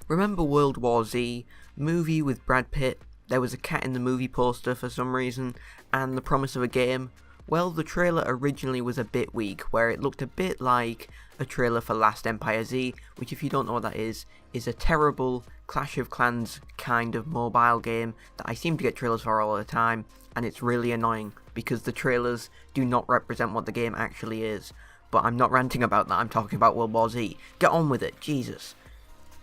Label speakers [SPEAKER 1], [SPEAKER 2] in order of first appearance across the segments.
[SPEAKER 1] Remember World War Z, movie with Brad Pitt? There was a cat in the movie poster for some reason, and the promise of a game? Well, the trailer originally was a bit weak, where it looked a bit like a trailer for Last Empire Z, which if you don't know what that is a terrible Clash of Clans kind of mobile game that I seem to get trailers for all the time, and it's really annoying, because the trailers do not represent what the game actually is. But I'm not ranting about that, I'm talking about World War Z. Get on with it, Jesus.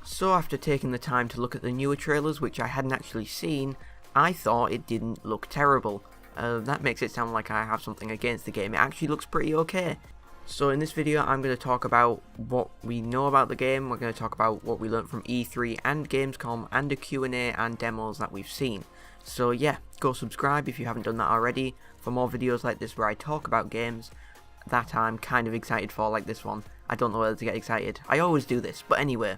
[SPEAKER 1] So after taking the time to look at the newer trailers, which I hadn't actually seen, I thought it didn't look terrible. That makes it sound like I have something against the game. It actually looks pretty okay. So in this video I'm going to talk about what we know about the game, we're going to talk about what we learned from E3 and Gamescom and the Q&A and demos that we've seen. So yeah, go subscribe if you haven't done that already for more videos like this where I talk about games that I'm kind of excited for, like this one. I don't know whether to get excited. I always do this, but anyway.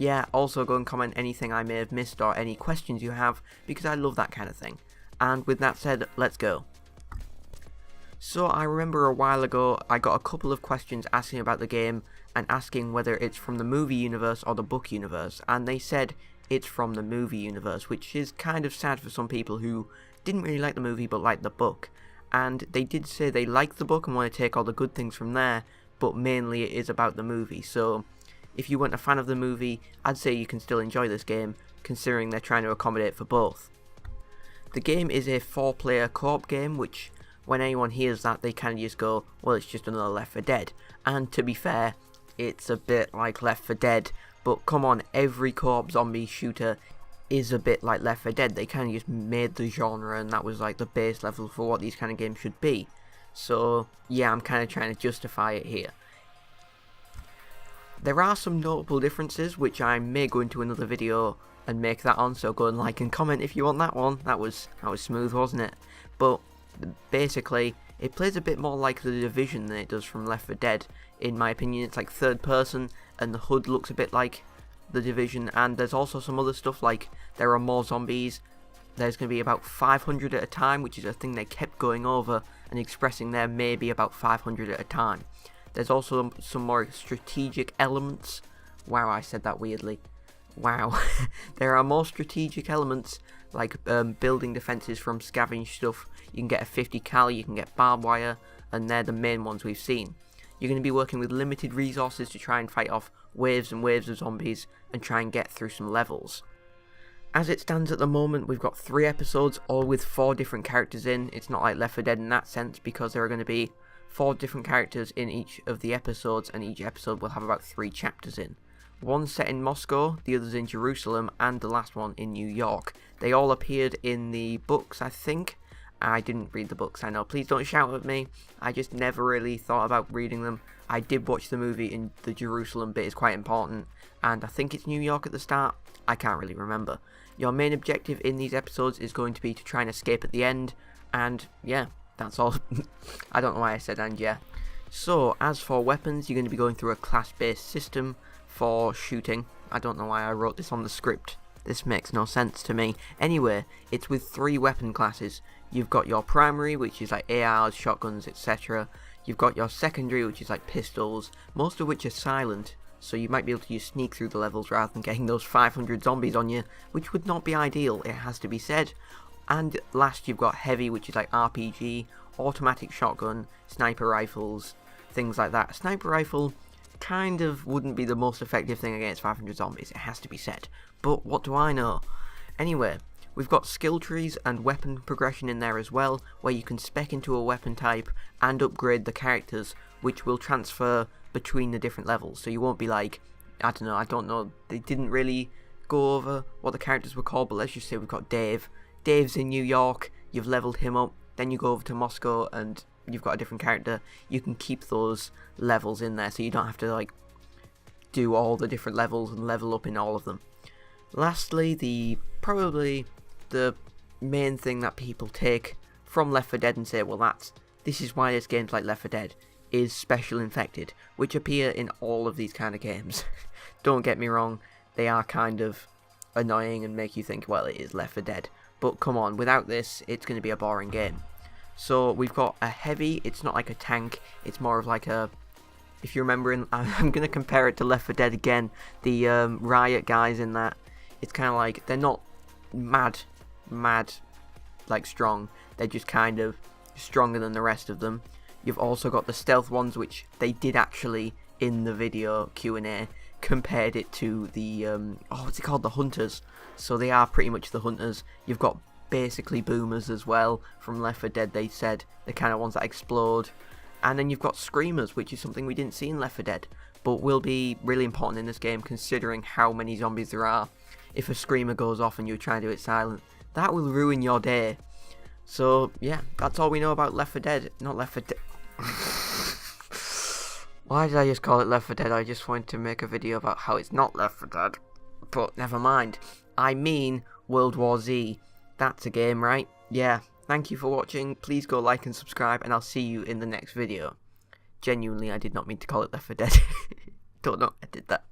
[SPEAKER 1] Yeah, also go and comment anything I may have missed or any questions you have, because I love that kind of thing. And with that said, let's go. So I remember a while ago I got a couple of questions asking about the game and asking whether it's from the movie universe or the book universe, and they said it's from the movie universe, which is kind of sad for some people who didn't really like the movie but liked the book. And they did say they liked the book and want to take all the good things from there, but mainly it is about the movie. So if you weren't a fan of the movie, I'd say you can still enjoy this game, considering they're trying to accommodate for both. The game is a 4-player co-op game, which when anyone hears that they kind of just go, well, it's just another Left 4 Dead. And to be fair, it's a bit like Left 4 Dead, but come on, every co-op zombie shooter is a bit like Left 4 Dead. They kind of just made the genre, and that was like the base level for what these kind of games should be. So yeah, I'm kind of trying to justify it here. There are some notable differences which I may go into another video and make that on, so go and like and comment if you want that one. That was smooth, wasn't it? But basically it plays a bit more like The Division than it does from Left 4 Dead. In my opinion, it's like third person and the HUD looks a bit like The Division, and there's also some other stuff like there are more zombies. There's going to be about 500 at a time, which is a thing they kept going over and expressing there, maybe about 500 at a time. There's also some more strategic elements. Wow, I said that weirdly. Wow. There are more strategic elements, like building defences from scavenge stuff. You can get a 50 cal, you can get barbed wire, and they're the main ones we've seen. You're going to be working with limited resources to try and fight off waves and waves of zombies and try and get through some levels. As it stands at the moment, we've got 3 episodes, all with 4 different characters in. It's not like Left 4 Dead in that sense, because there are going to be 4 different characters in each of the episodes, and each episode will have about 3 chapters in. One set in Moscow, the others in Jerusalem, and the last one in New York. They all appeared in the books, I think. I didn't read the books, I know. Please don't shout at me. I just never really thought about reading them. I did watch the movie, and the Jerusalem bit is quite important. And I think it's New York at the start. I can't really remember. Your main objective in these episodes is going to be to try and escape at the end. And yeah, that's all. I don't know why I said and yeah. So, as for weapons, you're going to be going through a class-based system for shooting. I don't know why I wrote this on the script. This makes no sense to me. Anyway, it's with 3 weapon classes. You've got your primary, which is like ARs, shotguns, etc. You've got your secondary, which is like pistols, most of which are silent, so you might be able to just sneak through the levels rather than getting those 500 zombies on you, which would not be ideal, it has to be said. And last you've got heavy, which is like RPG, automatic shotgun, sniper rifles, things like that. A sniper rifle kind of wouldn't be the most effective thing against 500 zombies, it has to be said. But what do I know? Anyway, we've got skill trees and weapon progression in there as well, where you can spec into a weapon type and upgrade the characters, which will transfer between the different levels. So you won't be like, I don't know, they didn't really go over what the characters were called, but let's just say we've got Dave. Dave's in New York, you've leveled him up, then you go over to Moscow and you've got a different character. You can keep those levels in there, so you don't have to like do all the different levels and level up in all of them. Lastly, probably the main thing that people take from Left 4 Dead and say, well, this is why this game's like Left 4 Dead, is special infected, which appear in all of these kind of games. Don't get me wrong, they are kind of annoying and make you think, well, it is Left 4 Dead. But come on, without this, it's going to be a boring game. So we've got a heavy, it's not like a tank, it's more of like a if you remember, I'm going to compare it to Left 4 Dead again. The Riot guys in that, it's kind of like, they're not mad, like strong. They're just kind of stronger than the rest of them. You've also got the stealth ones, which they did actually, in the video Q&A, compared it to the, what's it called, the hunters. So they are pretty much the hunters. You've got basically boomers as well from Left 4 Dead, they said, the kind of ones that explode. And then you've got screamers, which is something we didn't see in Left 4 Dead, but will be really important in this game considering how many zombies there are. If a screamer goes off and you're trying to do it silent, that will ruin your day. So yeah, that's all we know about Left 4 Dead. Not Left 4 Dead. Why did I just call it Left 4 Dead? I just wanted to make a video about how it's not Left 4 Dead. But never mind. I mean World War Z. That's a game, right? Yeah. Thank you for watching. Please go like and subscribe, and I'll see you in the next video. Genuinely, I did not mean to call it Left 4 Dead. Don't know I did that.